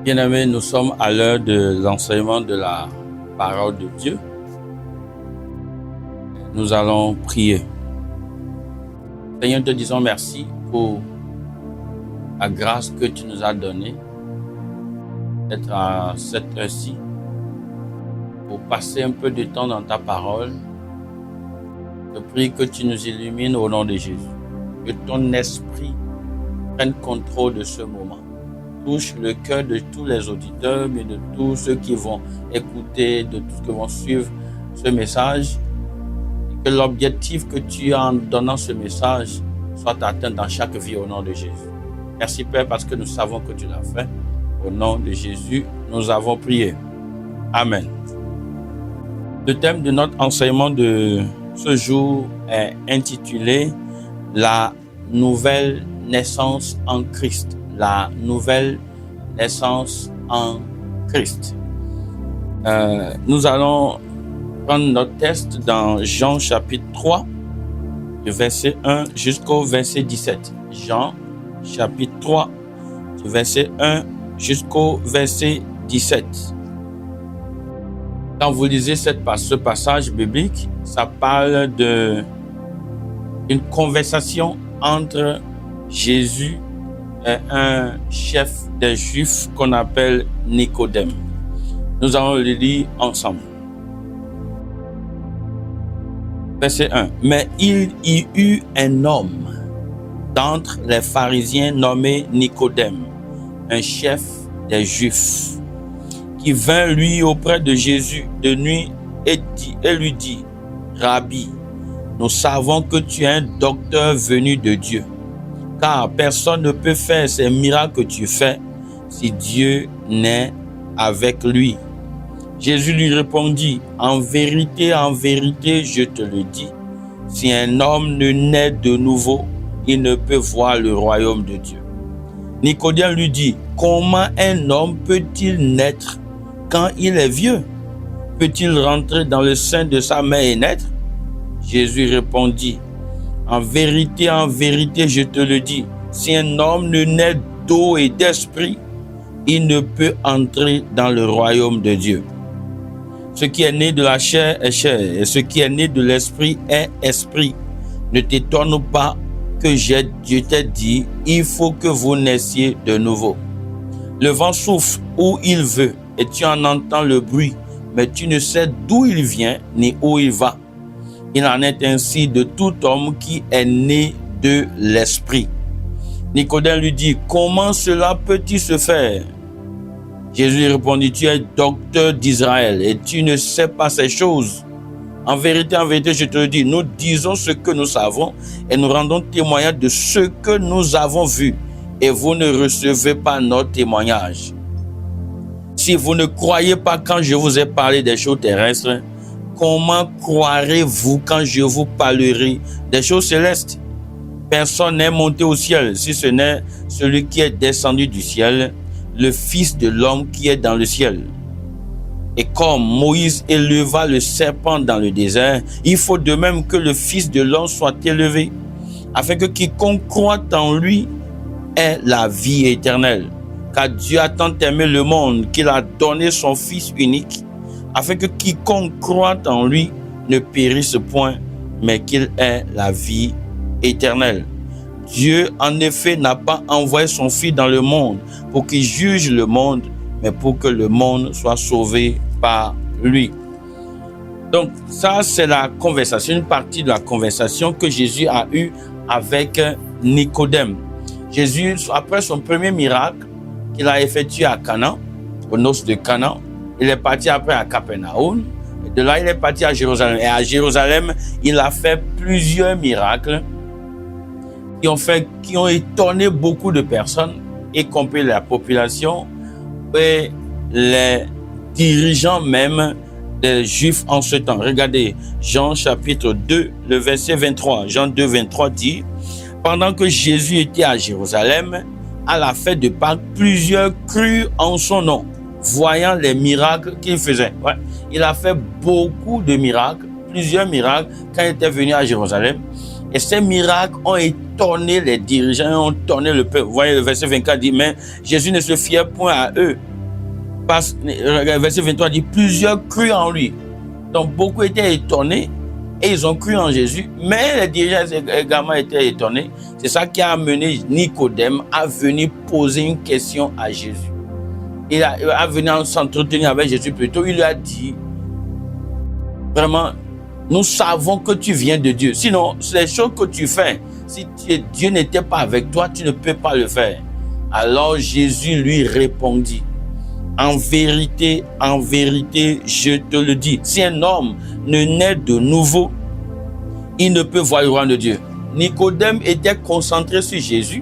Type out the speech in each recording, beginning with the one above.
Bien-aimés, nous sommes à l'heure de l'enseignement de la parole de Dieu. Nous allons prier. Seigneur, te disons merci pour la grâce que tu nous as donnée d'être à cette heure-ci pour passer un peu de temps dans ta parole. Je prie que tu nous illumines au nom de Jésus. Que ton esprit prenne contrôle de ce moment. Touche le cœur de tous les auditeurs, mais de tous ceux qui vont écouter, de tous ceux qui vont suivre ce message. Et que l'objectif que tu as en donnant ce message soit atteint dans chaque vie au nom de Jésus. Merci Père parce que nous savons que tu l'as fait. Au nom de Jésus, nous avons prié. Amen. Le thème de notre enseignement de ce jour est intitulé « La nouvelle naissance en Christ ». La nouvelle naissance en Christ. Nous allons prendre notre texte dans Jean chapitre 3, du verset 1 jusqu'au verset 17. Jean chapitre 3, du verset 1 jusqu'au verset 17. Quand vous lisez ce passage biblique, ça parle d'une conversation entre Jésus et un chef des Juifs qu'on appelle Nicodème. Nous allons le lire ensemble. Verset 1. Mais il y eut un homme d'entre les pharisiens nommé Nicodème, un chef des Juifs, qui vint lui auprès de Jésus de nuit et lui dit, Rabbi, nous savons que tu es un docteur venu de Dieu, car personne ne peut faire ces miracles que tu fais si Dieu n'est avec lui. Jésus lui répondit, en vérité, je te le dis, si un homme ne naît de nouveau, il ne peut voir le royaume de Dieu. Nicodème lui dit, comment un homme peut-il naître quand il est vieux? Peut-il rentrer dans le sein de sa mère et naître? Jésus répondit, en vérité, je te le dis, si un homme ne naît d'eau et d'esprit, il ne peut entrer dans le royaume de Dieu. Ce qui est né de la chair est chair, et ce qui est né de l'esprit est esprit. Ne t'étonne pas que je t'ai dit, il faut que vous naissiez de nouveau. Le vent souffle où il veut, et tu en entends le bruit, mais tu ne sais d'où il vient ni où il va. Il en est ainsi de tout homme qui est né de l'esprit. Nicodème lui dit, comment cela peut-il se faire? Jésus répondit, tu es docteur d'Israël et tu ne sais pas ces choses. En vérité, je te le dis, nous disons ce que nous savons et nous rendons témoignage de ce que nous avons vu et vous ne recevez pas notre témoignage. Si vous ne croyez pas quand je vous ai parlé des choses terrestres, comment croirez-vous quand je vous parlerai des choses célestes? Personne n'est monté au ciel, si ce n'est celui qui est descendu du ciel, le Fils de l'homme qui est dans le ciel. Et comme Moïse éleva le serpent dans le désert, il faut de même que le Fils de l'homme soit élevé, afin que quiconque croit en lui ait la vie éternelle. Car Dieu a tant aimé le monde qu'il a donné son Fils unique, afin que quiconque croit en lui ne périsse point, mais qu'il ait la vie éternelle. Dieu, en effet, n'a pas envoyé son Fils dans le monde pour qu'il juge le monde, mais pour que le monde soit sauvé par lui. Donc, ça, c'est la conversation, une partie de la conversation que Jésus a eue avec Nicodème. Jésus, après son premier miracle qu'il a effectué à Cana, aux noces de Cana, il est parti après à Capernaum. Et de là, il est parti à Jérusalem. Et à Jérusalem, il a fait plusieurs miracles qui ont étonné beaucoup de personnes, y compris la population et les dirigeants même des Juifs en ce temps. Regardez, Jean chapitre 2, le verset 23. Jean 2, 23 dit, « Pendant que Jésus était à Jérusalem, à la fête de Pâques, plusieurs crurent en son nom, voyant les miracles qu'il faisait. » Ouais. Il a fait beaucoup de miracles, plusieurs miracles, quand il était venu à Jérusalem. Et ces miracles ont étonné les dirigeants, ont étonné le peuple. Vous voyez, le verset 24 dit, mais Jésus ne se fiait point à eux, Verset 23 dit, plusieurs crurent en lui. Donc beaucoup étaient étonnés et ils ont cru en Jésus, mais les dirigeants également étaient étonnés. C'est ça qui a amené Nicodème à venir poser une question à Jésus. Il a venu s'entretenir avec Jésus plutôt. Il lui a dit, vraiment, nous savons que tu viens de Dieu. Sinon, les choses que tu fais, si Dieu n'était pas avec toi, tu ne peux pas le faire. Alors Jésus lui répondit, en vérité, je te le dis, si un homme ne naît de nouveau, il ne peut voir le royaume de Dieu. Nicodème était concentré sur Jésus,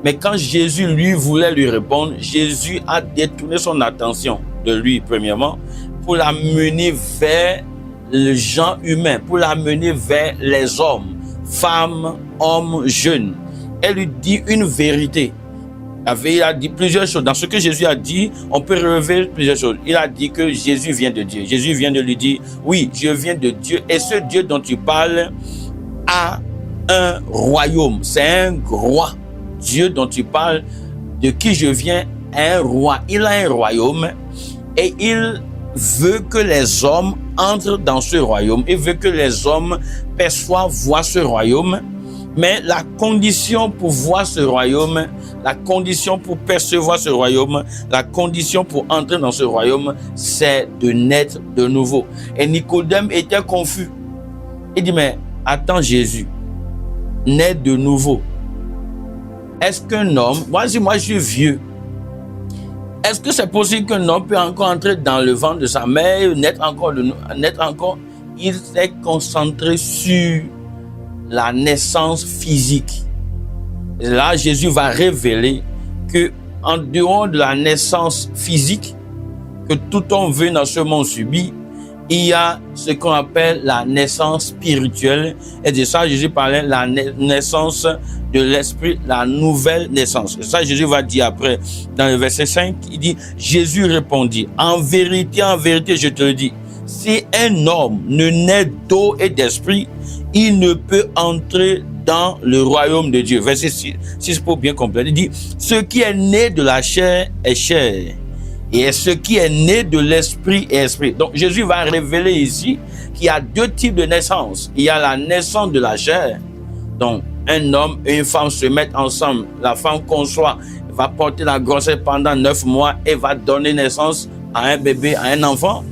mais quand Jésus lui voulait lui répondre, Jésus a détourné son attention de lui, premièrement, pour l'amener vers le genre humain, pour l'amener vers les hommes, femmes, hommes, jeunes. Elle lui dit une vérité. Il a dit plusieurs choses. Dans ce que Jésus a dit, on peut relever plusieurs choses. Il a dit que Jésus vient de Dieu. Jésus vient de lui dire, oui, je viens de Dieu. Et ce Dieu dont tu parles a un royaume. C'est un roi. Dieu dont tu parles, de qui je viens, est un roi. Il a un royaume et il veut que les hommes entrent dans ce royaume. Il veut que les hommes perçoivent, voient ce royaume. Mais la condition pour voir ce royaume, la condition pour percevoir ce royaume, la condition pour entrer dans ce royaume, c'est de naître de nouveau. Et Nicodème était confus. Il dit, mais attends Jésus, naître de nouveau. Est-ce qu'un homme, moi je suis vieux, est-ce que c'est possible qu'un homme peut encore entrer dans le ventre de sa mère, naître encore? Il s'est concentré sur la naissance physique. Et là, Jésus va révéler que en dehors de la naissance physique que tout homme veut dans ce monde subit, il y a ce qu'on appelle la naissance spirituelle. Et de ça, Jésus parlait de la naissance de l'esprit, la nouvelle naissance. Et ça, Jésus va dire après, dans le verset 5, il dit, Jésus répondit, en vérité, je te le dis, si un homme ne naît d'eau et d'esprit, il ne peut entrer dans le royaume de Dieu. Verset 6 pour bien comprendre. Il dit, ce qui est né de la chair est chair, et ce qui est né de l'esprit est esprit. Donc Jésus va révéler ici qu'il y a deux types de naissance. Il y a la naissance de la chair. Donc un homme et une femme se mettent ensemble. La femme conçoit, va porter la grossesse pendant 9 mois et va donner naissance à un bébé, à un enfant.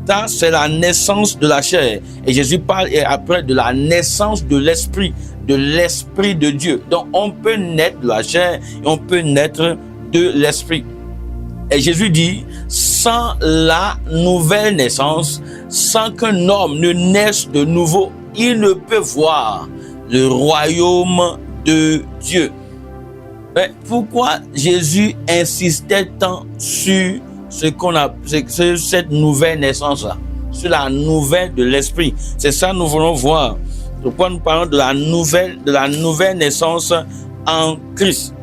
Ça, c'est la naissance de la chair. Et Jésus parle après de la naissance de l'esprit de Dieu. Donc, on peut naître de la chair et on peut naître de l'esprit. Et Jésus dit, sans la nouvelle naissance, sans qu'un homme ne naisse de nouveau, il ne peut voir le royaume de Dieu. Mais pourquoi Jésus insistait tant sur cette nouvelle naissance-là, sur la nouvelle de l'esprit? C'est ça que nous voulons voir. Pourquoi nous parlons de la nouvelle naissance en Christ?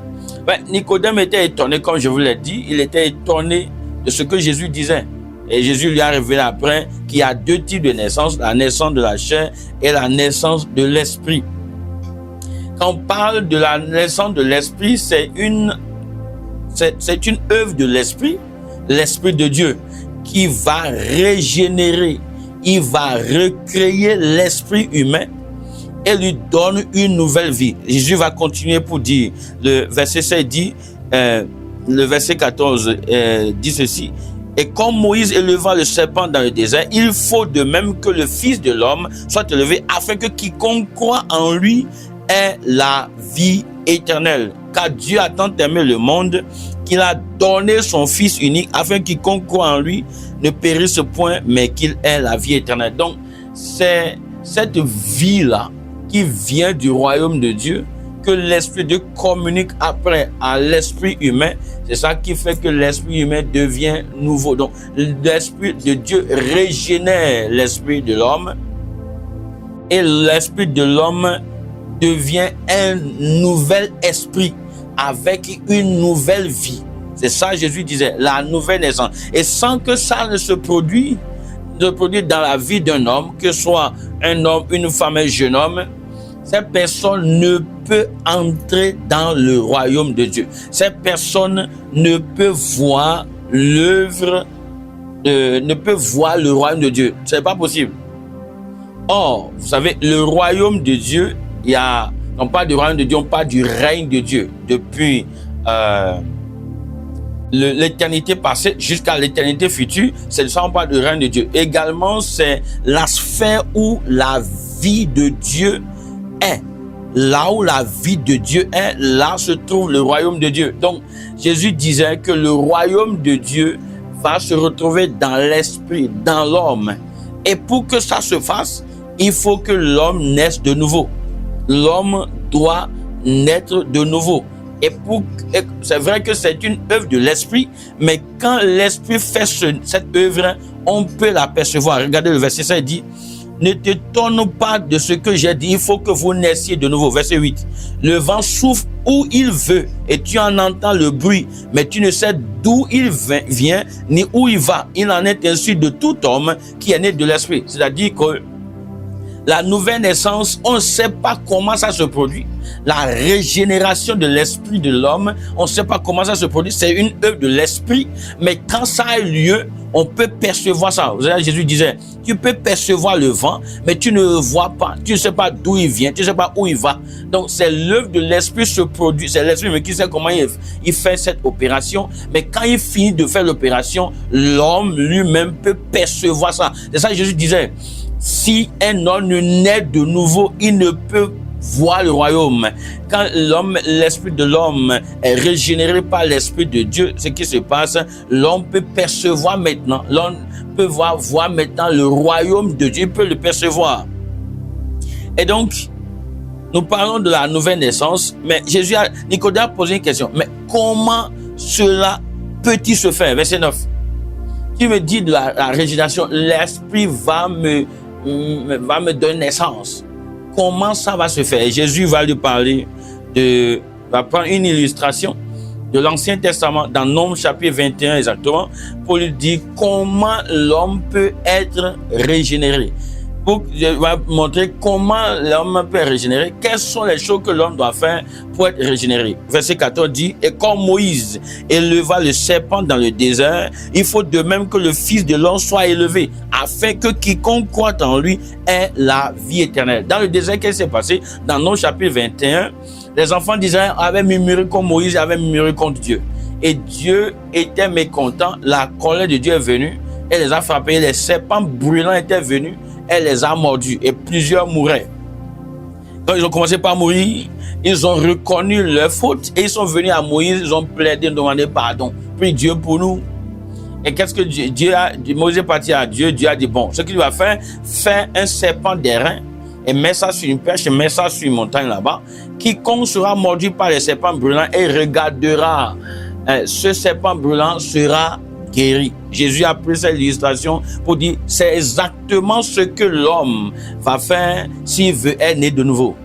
Nicodème était étonné, comme je vous l'ai dit, il était étonné de ce que Jésus disait. Et Jésus lui a révélé après qu'il y a deux types de naissance, la naissance de la chair et la naissance de l'esprit. Quand on parle de la naissance de l'esprit, c'est une œuvre de l'esprit de Dieu, qui va régénérer, il va recréer l'esprit humain et lui donne une nouvelle vie. Jésus va continuer pour dire, le verset 7 dit, le verset 14 dit ceci, et comme Moïse éleva le serpent dans le désert, il faut de même que le Fils de l'homme soit élevé, afin que quiconque croit en lui ait la vie éternelle. Car Dieu a tant aimé le monde qu'il a donné son Fils unique, afin que quiconque croit en lui ne périsse point, mais qu'il ait la vie éternelle. Donc, c'est cette vie-là qui vient du royaume de Dieu, que l'Esprit de Dieu communique après à l'esprit humain. C'est ça qui fait que l'esprit humain devient nouveau. Donc, l'Esprit de Dieu régénère l'esprit de l'homme, et l'esprit de l'homme devient un nouvel esprit avec une nouvelle vie. C'est ça Jésus disait, la nouvelle naissance. Et sans que ça ne se produise dans la vie d'un homme, que ce soit un homme, une femme, un jeune homme, cette personne ne peut entrer dans le royaume de Dieu. Cette personne ne peut voir l'œuvre ne peut voir le royaume de Dieu. Ce n'est pas possible. Or, vous savez, le royaume de Dieu, on parle du royaume de Dieu, on parle du règne de Dieu. Depuis l'éternité passée jusqu'à l'éternité future, c'est ça, on parle du règne de Dieu. Également, c'est la sphère où la vie de Dieu est. Là où la vie de Dieu est, là se trouve le royaume de Dieu. Donc, Jésus disait que le royaume de Dieu va se retrouver dans l'esprit, dans l'homme. Et pour que ça se fasse, il faut que l'homme naisse de nouveau. L'homme doit naître de nouveau. Et c'est vrai que c'est une œuvre de l'esprit, mais quand l'esprit fait cette œuvre, on peut l'apercevoir. Regardez le verset 5, il dit: ne t'étonne pas de ce que j'ai dit, il faut que vous naissiez de nouveau. Verset 8. Le vent souffle où il veut et tu en entends le bruit, mais tu ne sais d'où il vient ni où il va. Il en est ainsi de tout homme qui est né de l'esprit. C'est-à-dire que la nouvelle naissance, on ne sait pas comment ça se produit. La régénération de l'esprit de l'homme, on ne sait pas comment ça se produit. C'est une œuvre de l'esprit, mais quand ça a lieu, on peut percevoir ça. Vous savez, Jésus disait, tu peux percevoir le vent, mais tu ne vois pas. Tu ne sais pas d'où il vient, tu ne sais pas où il va. Donc, c'est l'œuvre de l'esprit se produit. C'est l'esprit mais qui sait comment il fait cette opération. Mais quand il finit de faire l'opération, l'homme lui-même peut percevoir ça. C'est ça que Jésus disait. Si un homme ne naît de nouveau, il ne peut voir le royaume. Quand l'esprit de l'homme est régénéré par l'esprit de Dieu, ce qui se passe, l'homme peut percevoir maintenant, l'homme peut voir maintenant le royaume de Dieu, il peut le percevoir. Et donc, nous parlons de la nouvelle naissance, mais Nicodème a posé une question, mais comment cela peut-il se faire? Verset 9. Qui me dit de la régénération, l'esprit va me donner naissance. Comment ça va se faire? Et Jésus va lui parler va prendre une illustration de l'Ancien Testament dans Nombre chapitre 21 exactement, pour lui dire comment l'homme peut être régénéré. Je vais montrer comment l'homme peut être régénéré, quelles sont les choses que l'homme doit faire pour être régénéré. Verset 14 dit, et comme Moïse éleva le serpent dans le désert, il faut de même que le Fils de l'homme soit élevé, afin que quiconque croit en lui ait la vie éternelle. Dans le désert, qu'est-ce qui s'est passé? Dans Nombre chapitre 21, les enfants d'Israël avaient murmuré comme Moïse avait murmuré contre Dieu. Et Dieu était mécontent, la colère de Dieu est venue, elle les a frappés, les serpents brûlants étaient venus, elle les a mordus et plusieurs mouraient. Quand ils ont commencé par mourir, ils ont reconnu leur faute et ils sont venus à Moïse, ils ont plaidé, demandé pardon. Prie Dieu pour nous. Et qu'est-ce que Moïse est parti à Dieu, Dieu a dit, bon, ce qu'il va faire, fais un serpent d'airain et mets ça sur une perche et mets ça sur une montagne là-bas. Quiconque sera mordu par les serpents brûlants et regardera ce serpent brûlant sera guéri. Jésus a pris cette illustration pour dire c'est exactement ce que l'homme va faire s'il veut être né de nouveau.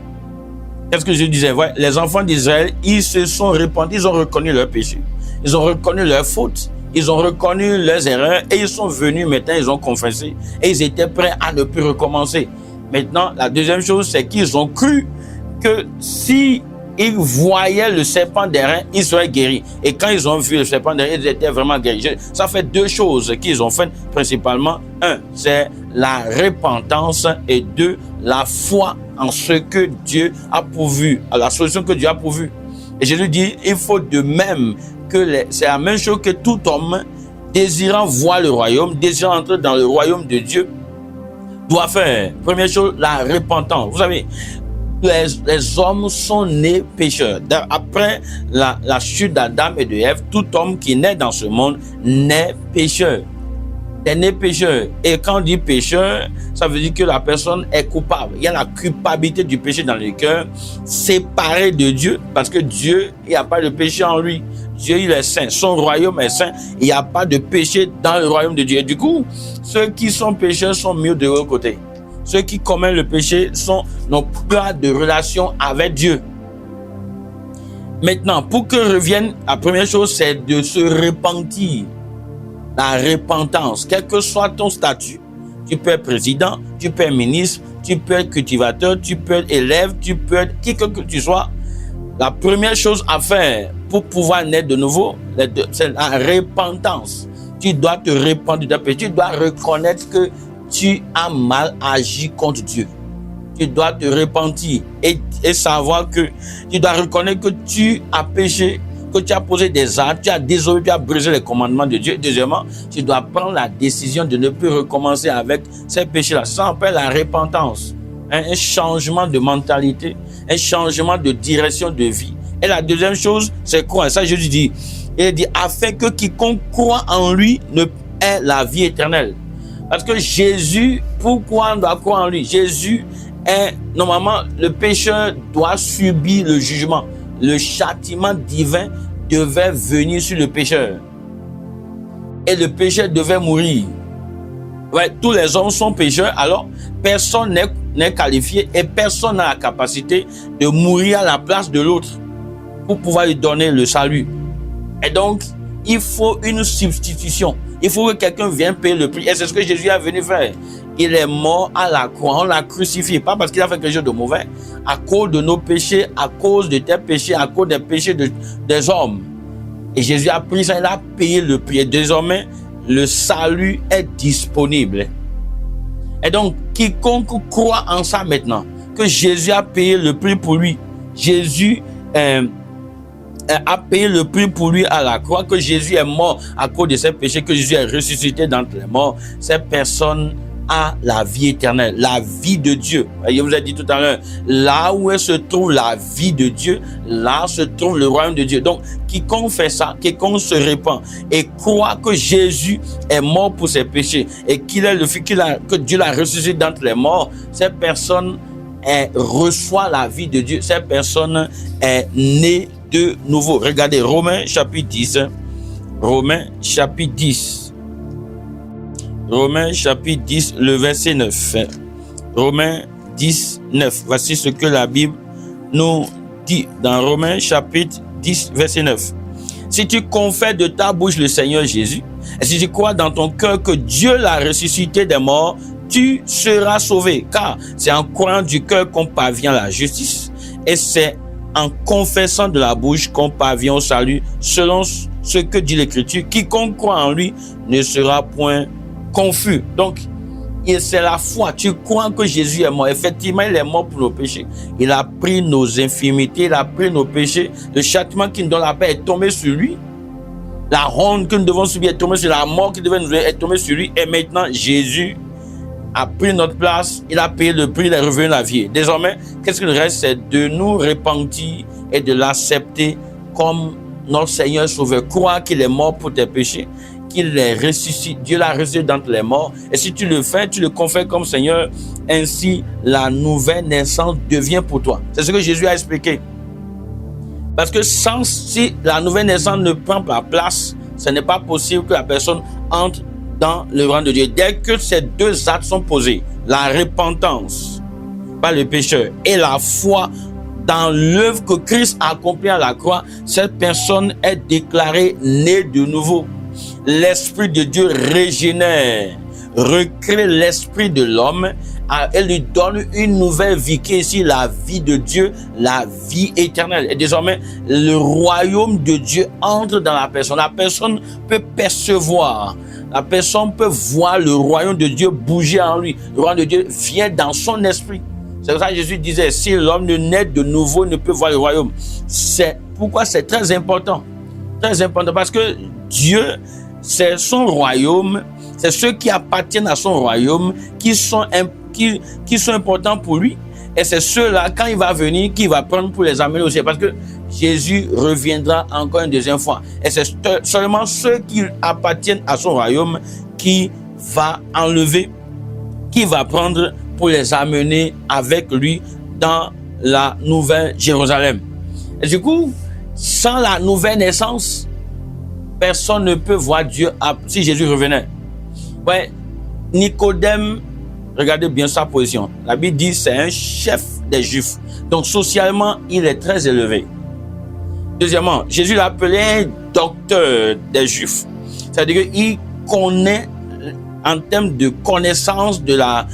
Qu'est-ce que je disais? Ouais, les enfants d'Israël, ils se sont repentis, ils ont reconnu leur péché, ils ont reconnu leur faute, ils ont reconnu leurs erreurs et ils sont venus maintenant, ils ont confessé et ils étaient prêts à ne plus recommencer. Maintenant, la deuxième chose, c'est qu'ils ont cru que si ils voyaient le serpent d'airain, ils seraient guéris. Et quand ils ont vu le serpent d'airain, ils étaient vraiment guéris. Ça fait deux choses qu'ils ont fait principalement. Un, c'est la repentance et deux, la foi en ce que Dieu a pourvu, à la solution que Dieu a pourvue. Et Jésus dit, il faut de même que c'est la même chose que tout homme désirant voir le royaume, désirant entrer dans le royaume de Dieu, doit faire. Première chose, la repentance. Vous savez, les hommes sont nés pécheurs. Après la chute d'Adam et de Ève, tout homme qui naît dans ce monde naît pécheur. Est né pécheur. Et quand on dit pécheur, ça veut dire que la personne est coupable. Il y a la culpabilité du péché dans le cœur, séparé de Dieu, parce que Dieu, il n'y a pas de péché en lui. Dieu, il est saint. Son royaume est saint. Il n'y a pas de péché dans le royaume de Dieu. Et du coup, ceux qui sont pécheurs sont mis de l'autre côté. Ceux qui commettent le péché n'ont pas de relation avec Dieu. Maintenant, pour que revienne, la première chose, c'est de se repentir. La repentance, quel que soit ton statut, tu peux être président, tu peux être ministre, tu peux être cultivateur, tu peux être élève, tu peux être qui que tu sois. La première chose à faire pour pouvoir naître de nouveau, c'est la repentance. Tu dois te répandre de ta péché. Tu dois reconnaître que tu as mal agi contre Dieu. Tu dois te repentir et savoir que tu dois reconnaître que tu as péché, que tu as posé des actes, tu as désobéi, tu as brisé les commandements de Dieu. Deuxièmement, tu dois prendre la décision de ne plus recommencer avec ces péchés-là. Ça s'appelle la repentance. Un changement de mentalité, un changement de direction de vie. Et la deuxième chose, c'est quoi? Ça, Jésus dit. Il dit, afin que quiconque croit en lui ne ait la vie éternelle. Parce que Jésus, pourquoi on doit croire en lui? Jésus est, normalement, le pécheur doit subir le jugement. Le châtiment divin devait venir sur le pécheur. Et le pécheur devait mourir. Ouais, tous les hommes sont pécheurs, alors personne n'est qualifié et personne n'a la capacité de mourir à la place de l'autre pour pouvoir lui donner le salut. Et donc, il faut une substitution. Il faut que quelqu'un vienne payer le prix. Et c'est ce que Jésus est venu faire. Il est mort à la croix. On l'a crucifié. Pas parce qu'il a fait quelque chose de mauvais. À cause de nos péchés, à cause de tes péchés, à cause des péchés des hommes. Et Jésus a pris ça, il a payé le prix. Et désormais, le salut est disponible. Et donc, quiconque croit en ça maintenant, que Jésus a payé le prix pour lui, Jésus a payé le prix pour lui à la croix, que Jésus est mort à cause de ses péchés, que Jésus est ressuscité d'entre les morts, cette personne a la vie éternelle, la vie de Dieu. Je vous ai dit tout à l'heure, là où se trouve la vie de Dieu, là se trouve le royaume de Dieu. Donc, quiconque fait ça, quiconque se répand et croit que Jésus est mort pour ses péchés et qu'il est le Fils, que Dieu l'a ressuscité d'entre les morts, cette personne reçoit la vie de Dieu. Cette personne est née de nouveau. Regardez Romains chapitre 10. Romains chapitre 10. Romains chapitre 10, le verset 9. Romains 10, 9. Voici ce que la Bible nous dit dans Romains chapitre 10, verset 9. Si tu confesses de ta bouche le Seigneur Jésus, et si tu crois dans ton cœur que Dieu l'a ressuscité des morts, tu seras sauvé. Car c'est en croyant du cœur qu'on parvient à la justice, et c'est en confessant de la bouche qu'on parvient au salut, selon ce que dit l'Écriture. Quiconque croit en lui ne sera point confus. Donc, c'est la foi. Tu crois que Jésus est mort. Effectivement, il est mort pour nos péchés. Il a pris nos infirmités, il a pris nos péchés. Le châtiment qui nous donne la paix est tombé sur lui. La honte que nous devons subir est tombée sur la mort qui devait nous donner est tombée sur lui. Et maintenant, Jésus a pris notre place. Il a payé le prix, il est revenu la vie. Désormais, qu'est-ce qu'il reste? C'est de nous repentir et de l'accepter comme notre Seigneur Sauveur. Croire qu'il est mort pour tes péchés, qu'il est ressuscité, Dieu l'a ressuscité d'entre les morts. Et si tu le fais, tu le confères comme Seigneur, ainsi la nouvelle naissance devient pour toi. C'est ce que Jésus a expliqué. Parce que si la nouvelle naissance ne prend pas place, ce n'est pas possible que la personne entre dans le royaume de Dieu. Dès que ces deux actes sont posés, la repentance par le pécheur et la foi dans l'œuvre que Christ a accomplie à la croix, cette personne est déclarée née de nouveau. L'Esprit de Dieu régénère, recrée l'esprit de l'homme, elle lui donne une nouvelle vie qui est ici la vie de Dieu, la vie éternelle. Et désormais, le royaume de Dieu entre dans la personne. La personne peut percevoir, la personne peut voir le royaume de Dieu bouger en lui. Le royaume de Dieu vient dans son esprit. C'est pour ça que Jésus disait, si l'homme ne naît de nouveau, il ne peut voir le royaume. C'est pourquoi c'est très important. Très important parce que Dieu, c'est son royaume, c'est ceux qui appartiennent à son royaume qui sont importants pour lui. Et c'est ceux-là, quand il va venir, qu'il va prendre pour les amener aussi. Parce que Jésus reviendra encore une deuxième fois. Et c'est seulement ceux qui appartiennent à son royaume qui va enlever, qui va prendre pour les amener avec lui dans la nouvelle Jérusalem. Et du coup, sans la nouvelle naissance, personne ne peut voir Dieu si Jésus revenait. Ouais, Nicodème, regardez bien sa position. La Bible dit c'est un chef des Juifs. Donc socialement, il est très élevé. Deuxièmement, Jésus l'a appelé un docteur des Juifs. C'est-à-dire qu'il connaît en termes de connaissance de la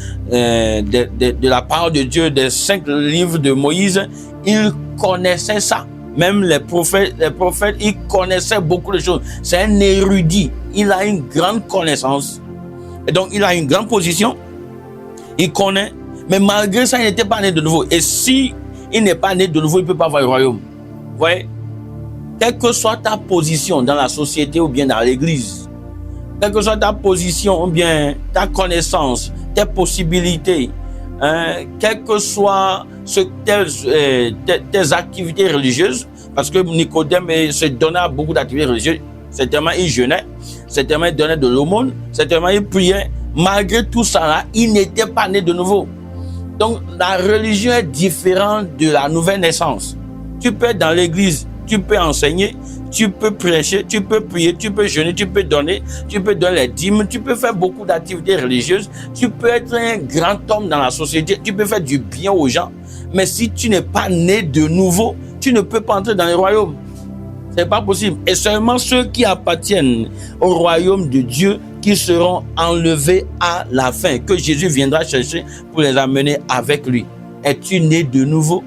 parole de Dieu, des 5 livres de Moïse, il connaissait ça. Même les prophètes, ils connaissaient beaucoup de choses. C'est un érudit. Il a une grande connaissance. Et donc, il a une grande position. Il connaît. Mais malgré ça, il n'était pas né de nouveau. Et si il n'est pas né de nouveau, il ne peut pas voir le royaume. Vous voyez? Quelle que soit ta position dans la société ou bien dans l'église, quelle que soit ta position ou bien ta connaissance, tes possibilités, quelles que soient tes activités religieuses, parce que Nicodème se donnait à beaucoup d'activités religieuses, certainement il jeûnait, certainement il donnait de l'aumône, certainement il priait. Malgré tout ça là, il n'était pas né de nouveau. Donc la religion est différente de la nouvelle naissance. Tu peux être dans l'église, tu peux enseigner, tu peux prêcher, tu peux prier, tu peux jeûner, tu peux donner les dîmes, tu peux faire beaucoup d'activités religieuses, tu peux être un grand homme dans la société, tu peux faire du bien aux gens. Mais si tu n'es pas né de nouveau, tu ne peux pas entrer dans le royaume. C'est pas possible. Et seulement ceux qui appartiennent au royaume de Dieu qui seront enlevés à la fin, que Jésus viendra chercher pour les amener avec lui. Es-tu né de nouveau?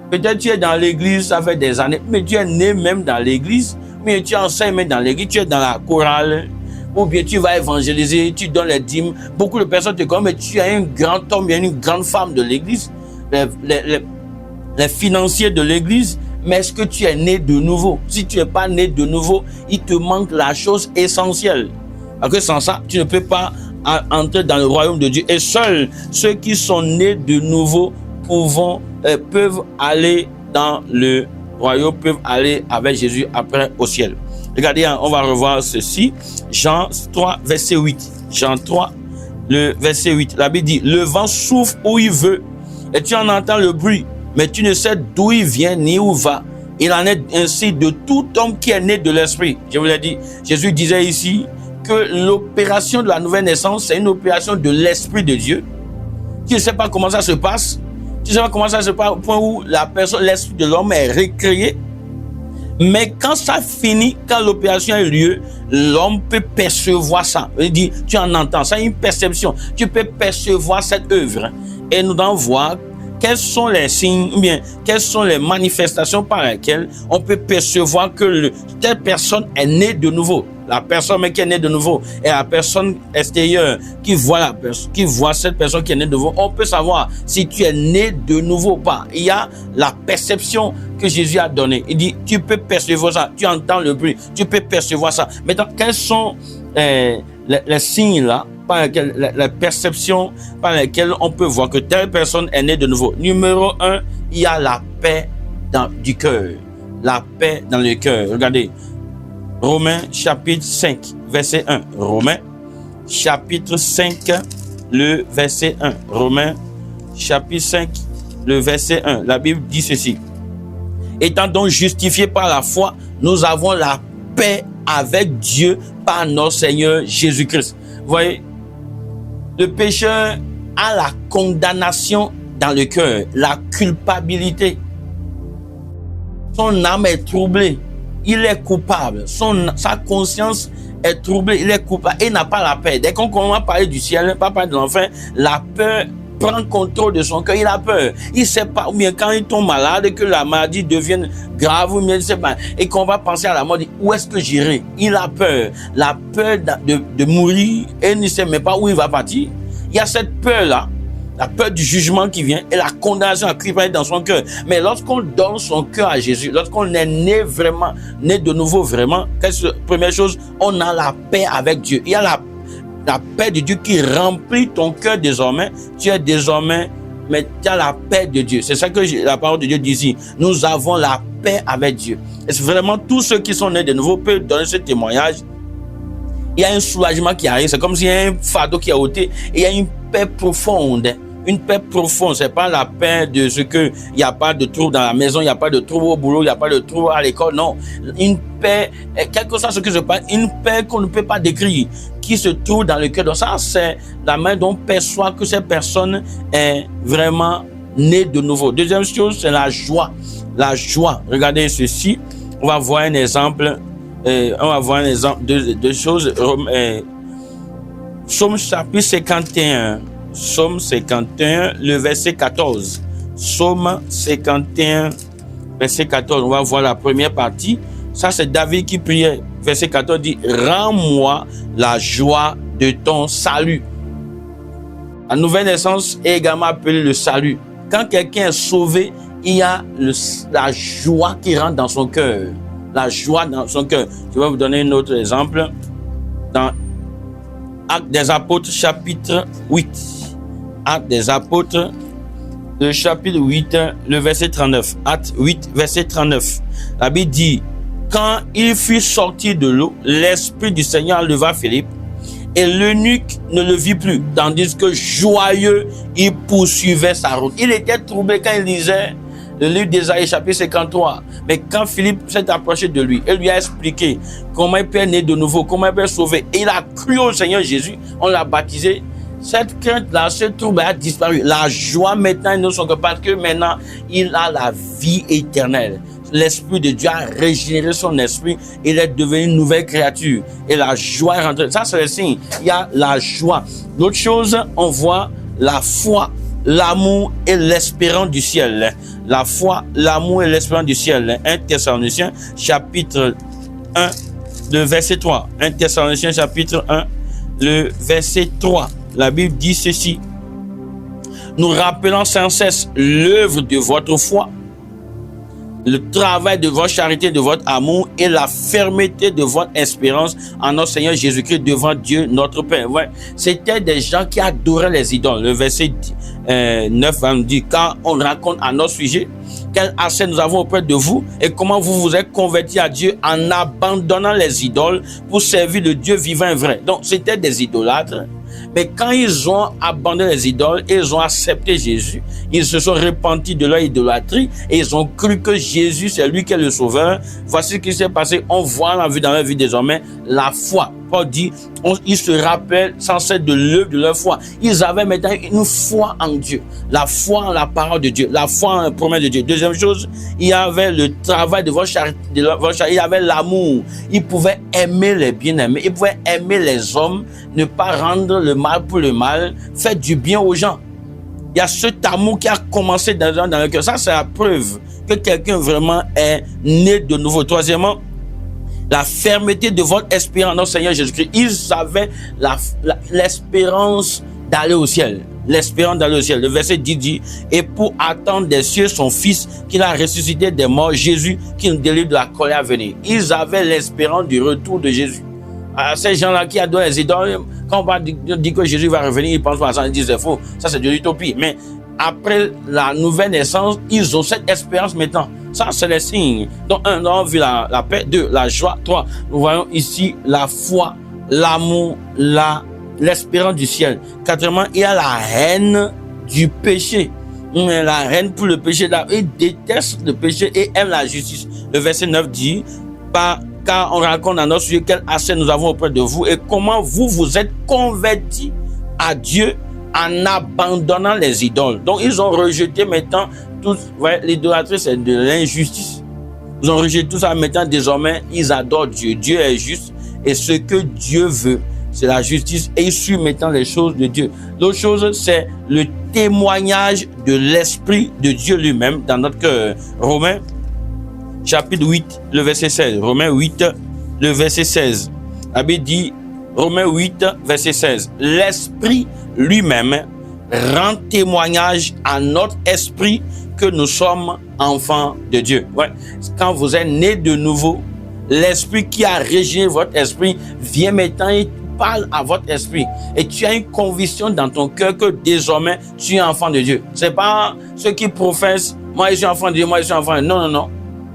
Peut-être tu es dans l'église, ça fait des années, mais tu es né même dans l'église, mais tu enseignes même dans l'église, tu es dans la chorale, ou bien tu vas évangéliser, tu donnes les dîmes. Beaucoup de personnes te connaissent, mais tu es un grand homme, une grande femme de l'église, les financiers de l'église. Mais est-ce que tu es né de nouveau? Si tu n'es pas né de nouveau, il te manque la chose essentielle. Parce que sans ça, tu ne peux pas entrer dans le royaume de Dieu. Et seuls ceux qui sont nés de nouveau peuvent aller dans le royaume, peuvent aller avec Jésus après au ciel. Regardez, on va revoir ceci. Jean 3, verset 8. Jean 3, le verset 8. La Bible dit, le vent souffle où il veut et tu en entends le bruit, mais tu ne sais d'où il vient ni où va. Il en est ainsi de tout homme qui est né de l'esprit. Je vous l'ai dit, Jésus disait ici que l'opération de la nouvelle naissance, c'est une opération de l'esprit de Dieu. Tu ne sais pas comment ça se passe. Tu ne sais pas comment ça se passe au point où l'esprit de l'homme est recréé. Mais quand ça finit, quand l'opération a eu lieu, l'homme peut percevoir ça. Il dit, tu en entends, ça une perception. Tu peux percevoir cette œuvre. Et nous allons voir quels sont les signes, ou bien quelles sont les manifestations par lesquelles on peut percevoir que telle personne est née de nouveau. La personne qui est née de nouveau et la personne extérieure qui voit cette personne qui est née de nouveau, on peut savoir si tu es né de nouveau ou pas. Il y a la perception que Jésus a donnée. Il dit, tu peux percevoir ça, tu entends le bruit, tu peux percevoir ça. Maintenant, quels sont les signes là, par lesquels, la perception par lesquelles on peut voir que telle personne est née de nouveau? Numéro 1, il y a la paix du cœur. La paix dans le cœur. Regardez. Romains chapitre 5, verset 1. Romains chapitre 5, le verset 1. Romains chapitre 5, le verset 1. La Bible dit ceci. Étant donc justifiés par la foi, nous avons la paix avec Dieu par notre Seigneur Jésus-Christ. Vous voyez, le pécheur a la condamnation dans le cœur, la culpabilité. Son âme est troublée. Il est coupable. Sa conscience est troublée. Il est coupable. Il n'a pas la paix. Dès qu'on commence à parler du ciel, pas parler de l'enfer, la peur prend contrôle de son cœur. Il a peur. Il ne sait pas. Ou bien quand il tombe malade, que la maladie devienne grave, ou bien il ne sait pas. Et qu'on va penser à la mort, où est-ce que j'irai? Il a peur. La peur de mourir et il ne sait même pas où il va partir. Il y a cette peur-là. La peur du jugement qui vient et la condamnation à crier dans son cœur. Mais lorsqu'on donne son cœur à Jésus, lorsqu'on est né vraiment, né de nouveau vraiment, première chose, on a la paix avec Dieu. Il y a la paix de Dieu qui remplit ton cœur désormais. Tu es désormais, mais tu as la paix de Dieu. C'est ça que la parole de Dieu dit ici. Nous avons la paix avec Dieu. Et c'est vraiment tous ceux qui sont nés de nouveau peuvent donner ce témoignage. Il y a un soulagement qui arrive. C'est comme s'il y a un fardeau qui est ôté. Et il y a une paix profonde. Une paix profonde, c'est pas la paix de ce que il n'y a pas de trouble dans la maison, il n'y a pas de trouble au boulot, il n'y a pas de trouble à l'école, non. Une paix, quelque chose ce que je parle, une paix qu'on ne peut pas décrire, qui se trouve dans le cœur. Donc ça, c'est la manière dont on perçoit que cette personne est vraiment née de nouveau. Deuxième chose, c'est la joie. La joie. Regardez ceci. On va voir un exemple. De choses. Psaume chapitre 51. Psaume 51, le verset 14. Psaume 51, verset 14, on va voir la première partie. Ça, c'est David qui priait. Verset 14 dit, rends-moi la joie de ton salut. La nouvelle naissance est également appelée le salut. Quand quelqu'un est sauvé, il y a la joie qui rentre dans son cœur. La joie dans son cœur. Je vais vous donner un autre exemple. Dans Actes des Apôtres, chapitre 8. Actes des Apôtres, le chapitre 8, le verset 39. Actes 8, verset 39. La Bible dit, quand il fut sorti de l'eau, l'Esprit du Seigneur leva Philippe, et l'eunuque ne le vit plus, tandis que joyeux, il poursuivait sa route. Il était troublé quand il lisait le livre d'Ésaïe, chapitre 53. Mais quand Philippe s'est approché de lui, il lui a expliqué comment il peut être né de nouveau, comment il peut être sauvé. Et il a cru au Seigneur Jésus, on l'a baptisé. Cette crainte-là, ce trouble a disparu. La joie maintenant, ils ne sont que parce que maintenant, il a la vie éternelle. L'Esprit de Dieu a régénéré son esprit. Il est devenu une nouvelle créature. Et la joie est rentrée. Ça, c'est le signe. Il y a la joie. L'autre chose, on voit la foi, l'amour et l'espérance du ciel. La foi, l'amour et l'espérance du ciel. 1 Thessaloniciens, chapitre 1, le verset 3. 1 Thessaloniciens, chapitre 1, le verset 3. La Bible dit ceci. Nous rappelant sans cesse l'œuvre de votre foi, le travail de votre charité, de votre amour et la fermeté de votre espérance en notre Seigneur Jésus-Christ devant Dieu notre Père. Ouais. C'était des gens qui adoraient les idoles. Le verset 9 va nous dire, quand on raconte à notre sujet quel accès nous avons auprès de vous et comment vous vous êtes convertis à Dieu en abandonnant les idoles pour servir le Dieu vivant et vrai. Donc, c'était des idolâtres. Mais quand ils ont abandonné les idoles, ils ont accepté Jésus, ils se sont repentis de leur idolâtrie et ils ont cru que Jésus, c'est lui qui est le sauveur. Voici ce qui s'est passé. On voit dans leur vie désormais la foi. Paul dit, ils se rappellent sans cesse de l'œuvre de leur foi. Ils avaient maintenant une foi en Dieu, la foi en la parole de Dieu, la foi en la promesse de Dieu. Deuxième chose, il y avait le travail de votre charité, il y avait l'amour. Ils pouvaient aimer les bien-aimés, ils pouvaient aimer les hommes, ne pas rendre le mal pour le mal, faire du bien aux gens. Il y a cet amour qui a commencé dans le cœur. Ça, c'est la preuve que quelqu'un vraiment est né de nouveau. Troisièmement, la fermeté de votre espérance en notre Seigneur Jésus-Christ. Ils avaient l'espérance d'aller au ciel. L'espérance d'aller au ciel. Le verset 10 dit, et pour attendre des cieux son Fils, qu'il a ressuscité des morts, Jésus, qui nous délivre de la colère à venir. Ils avaient l'espérance du retour de Jésus. Alors, ces gens-là qui adorent les idoles, quand on dit que Jésus va revenir, ils pensent pas à ça, ils disent c'est faux. Ça, c'est de l'utopie. Mais après la nouvelle naissance, ils ont cette espérance maintenant. Ça, c'est les signes. Donc, un, on a vu la paix. Deux, la joie. Trois, nous voyons ici la foi, l'amour, l'espérance du ciel. Quatrièmement, il y a la haine du péché. La haine pour le péché. Ils détestent le péché et aiment la justice. Le verset 9 dit, car on raconte dans notre sujet quel accès nous avons auprès de vous et comment vous vous êtes convertis à Dieu en abandonnant les idoles. Donc, ils ont rejeté maintenant l'idolâtrie, c'est de l'injustice. Ils ont rejeté tout ça. Maintenant, désormais, ils adorent Dieu. Dieu est juste. Et ce que Dieu veut, c'est la justice. Et ils suivent maintenant les choses de Dieu. L'autre chose, c'est le témoignage de l'Esprit de Dieu lui-même dans notre cœur. Romains, chapitre 8, le verset 16. Romains 8, le verset 16. La Bible dit, Romains 8, verset 16. L'Esprit lui-même rend témoignage à notre esprit que nous sommes enfants de Dieu. Ouais. Quand vous êtes né de nouveau, l'Esprit qui a régénéré votre esprit vient maintenant et parle à votre esprit. Et tu as une conviction dans ton cœur que désormais, tu es enfant de Dieu. C'est pas ceux qui professent, moi je suis enfant de Dieu, moi je suis enfant de Dieu. Non, non, non.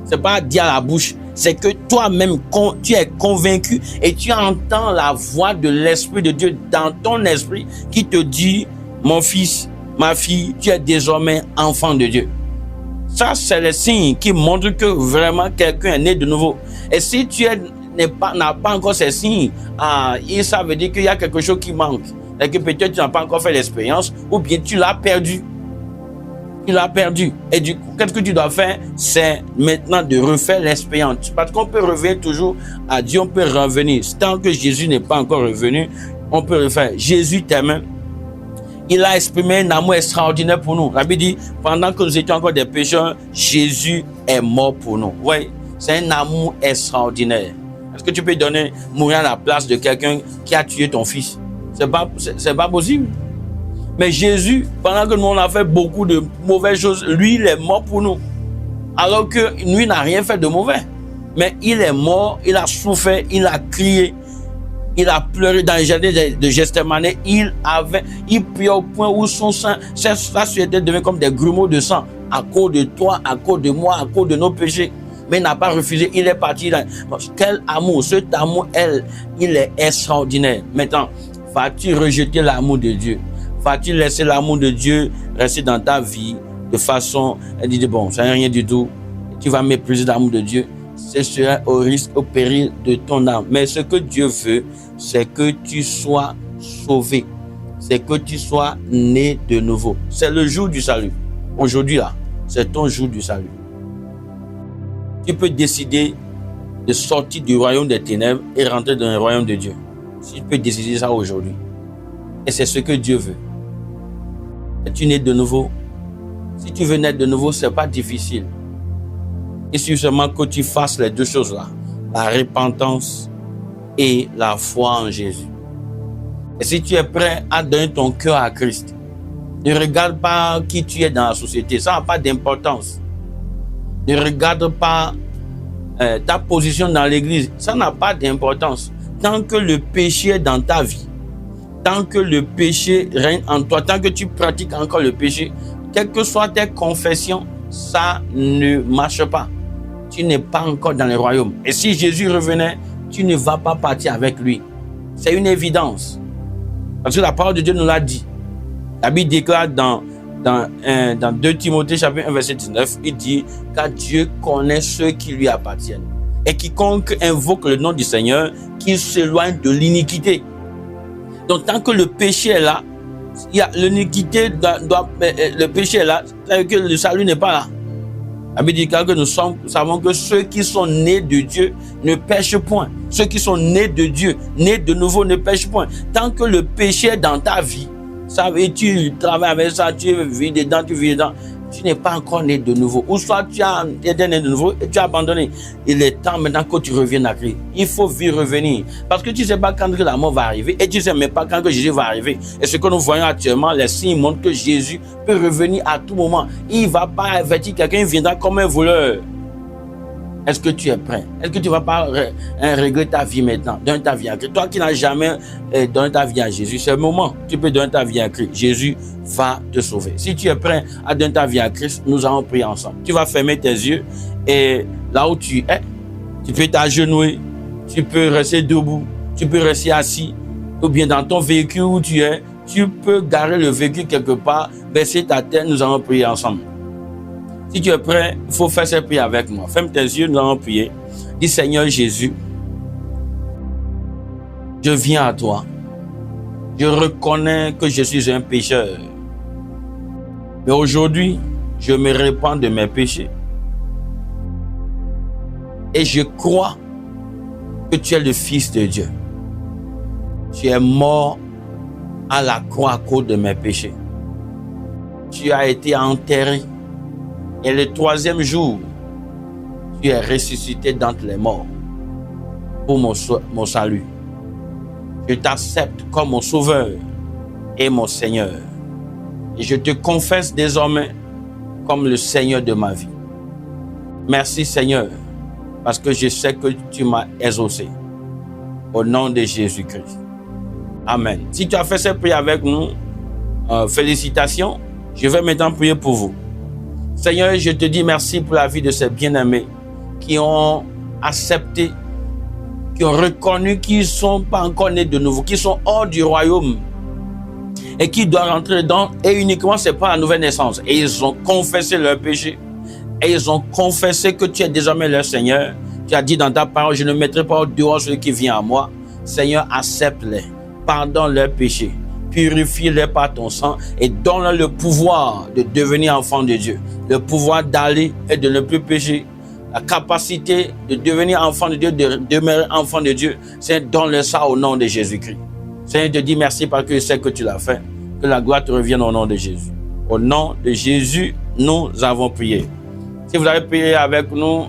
C'est pas dit à la bouche. C'est que toi-même, tu es convaincu et tu entends la voix de l'Esprit de Dieu dans ton esprit qui te dit, mon fils, ma fille, tu es désormais enfant de Dieu. Ça, c'est le signe qui montre que vraiment quelqu'un est né de nouveau. Et si tu n'as pas encore ces signes, ça veut dire qu'il y a quelque chose qui manque. Et que peut-être tu n'as pas encore fait l'expérience ou bien tu l'as perdu. Tu l'as perdu. Et du coup, qu'est-ce que tu dois faire? C'est maintenant de refaire l'expérience. Parce qu'on peut revenir toujours à Dieu, on peut revenir. Tant que Jésus n'est pas encore revenu, on peut refaire. Jésus t'aime. Il a exprimé un amour extraordinaire pour nous. La Bible dit, pendant que nous étions encore des pécheurs, Jésus est mort pour nous. Oui, c'est un amour extraordinaire. Est-ce que tu peux mourir à la place de quelqu'un qui a tué ton fils? C'est pas possible. Mais Jésus, pendant que nous on a fait beaucoup de mauvaises choses, lui, il est mort pour nous. Alors que lui n'a rien fait de mauvais. Mais il est mort, il a souffert, il a crié, il a pleuré dans le jardin de Gethsémane. Il priait au point où son sang, sa sueur devait comme des grumeaux de sang à cause de toi, à cause de moi, à cause de nos péchés. Mais il n'a pas refusé, il est parti. Quel amour, cet amour, il est extraordinaire. Maintenant, vas-tu rejeter l'amour de Dieu? Vas-tu laisser l'amour de Dieu rester dans ta vie de façon, elle dit, bon, ça n'est rien du tout. Tu vas mépriser l'amour de Dieu. Ce sera au risque, au péril de ton âme. Mais ce que Dieu veut, c'est que tu sois sauvé. C'est que tu sois né de nouveau. C'est le jour du salut. Aujourd'hui, là, c'est ton jour du salut. Tu peux décider de sortir du royaume des ténèbres et rentrer dans le royaume de Dieu. Si tu peux décider ça aujourd'hui. Et c'est ce que Dieu veut. Es-tu né de nouveau? Si tu veux naître de nouveau, ce n'est pas difficile. Il suffit seulement que tu fasses les deux choses-là. La repentance et la foi en Jésus. Et si tu es prêt à donner ton cœur à Christ, ne regarde pas qui tu es dans la société. Ça n'a pas d'importance. Ne regarde pas ta position dans l'église. Ça n'a pas d'importance. Tant que le péché est dans ta vie, tant que le péché règne en toi, tant que tu pratiques encore le péché, quelles que soient tes confessions, ça ne marche pas. Tu n'es pas encore dans le royaume. Et si Jésus revenait, tu ne vas pas partir avec lui. C'est une évidence. Parce que la parole de Dieu nous l'a dit. La Bible déclare dans 2 Timothée chapitre 1 verset 19, il dit car Dieu connaît ceux qui lui appartiennent. Et quiconque invoque le nom du Seigneur, qu'il s'éloigne de l'iniquité. Donc tant que le péché est là, il y a l'iniquité, le péché est là, c'est-à-dire que le salut n'est pas là. La Bible dit que nous savons que ceux qui sont nés de Dieu ne pêchent point. Ceux qui sont nés de Dieu, nés de nouveau, ne pêchent point. Tant que le péché est dans ta vie, ça veut dire tu travailles avec ça, tu vis dedans, tu n'es pas encore né de nouveau. Ou soit tu as été né de nouveau et tu as abandonné. Il est temps maintenant que tu reviennes à Christ. Il faut vite revenir. Parce que tu ne sais pas quand la mort va arriver et tu ne sais même pas quand que Jésus va arriver. Et ce que nous voyons actuellement, les signes montrent que Jésus peut revenir à tout moment. Il ne va pas avertir quelqu'un, il viendra comme un voleur. Est-ce que tu es prêt? Est-ce que tu ne vas pas régler ta vie maintenant? Donner ta vie à Christ. Toi qui n'as jamais donné ta vie à Jésus, c'est le moment. Tu peux donner ta vie à Christ. Jésus va te sauver. Si tu es prêt à donner ta vie à Christ, nous allons prier ensemble. Tu vas fermer tes yeux et là où tu es, tu peux t'agenouiller, tu peux rester debout, tu peux rester assis ou bien dans ton véhicule où tu es, tu peux garer le véhicule quelque part, baisser ta tête, nous allons prier ensemble. Si tu es prêt, il faut faire cette prière avec moi. Ferme tes yeux, nous allons prier. Dis Seigneur Jésus, je viens à toi. Je reconnais que je suis un pécheur. Mais aujourd'hui, je me répands de mes péchés. Et je crois que tu es le Fils de Dieu. Tu es mort à la croix à cause de mes péchés. Tu as été enterré. Et le 3e jour, tu es ressuscité d'entre les morts pour mon salut. Je t'accepte comme mon sauveur et mon Seigneur. Et je te confesse désormais comme le Seigneur de ma vie. Merci Seigneur, parce que je sais que tu m'as exaucé. Au nom de Jésus-Christ. Amen. Si tu as fait cette prière avec nous, félicitations. Je vais maintenant prier pour vous. Seigneur, je te dis merci pour la vie de ces bien-aimés qui ont accepté, qui ont reconnu qu'ils ne sont pas encore nés de nouveau, qui sont hors du royaume et qui doivent rentrer dedans. Et uniquement, ce n'est pas la nouvelle naissance. Et ils ont confessé leur péché. Et ils ont confessé que tu es désormais leur Seigneur. Tu as dit dans ta parole, je ne mettrai pas au dehors celui qui vient à moi. Seigneur, accepte-les. Pardonne leurs péchés. Purifie-les par ton sang et donne-leur le pouvoir de devenir enfant de Dieu. Le pouvoir d'aller et de ne plus pécher. La capacité de devenir enfant de Dieu, de demeurer enfant de Dieu. Seigneur, donne-leur ça au nom de Jésus-Christ. Seigneur, je te dis merci parce que je sais que tu l'as fait. Que la gloire te revienne au nom de Jésus. Au nom de Jésus, nous avons prié. Si vous avez prié avec nous,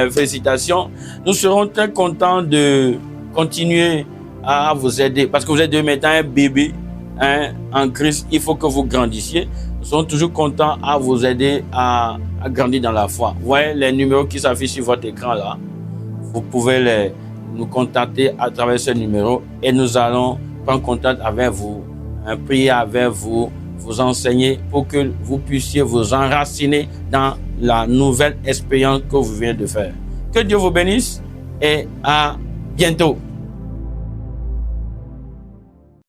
félicitations. Nous serons très contents de continuer à vous aider. Parce que vous êtes de maintenant un bébé en Christ. Il faut que vous grandissiez. Nous serons toujours contents à vous aider à grandir dans la foi. Vous voyez les numéros qui s'affichent sur votre écran là. Vous pouvez nous contacter à travers ce numéro et nous allons prendre contact avec vous, prier avec vous, vous enseigner pour que vous puissiez vous enraciner dans la nouvelle expérience que vous venez de faire. Que Dieu vous bénisse et à bientôt.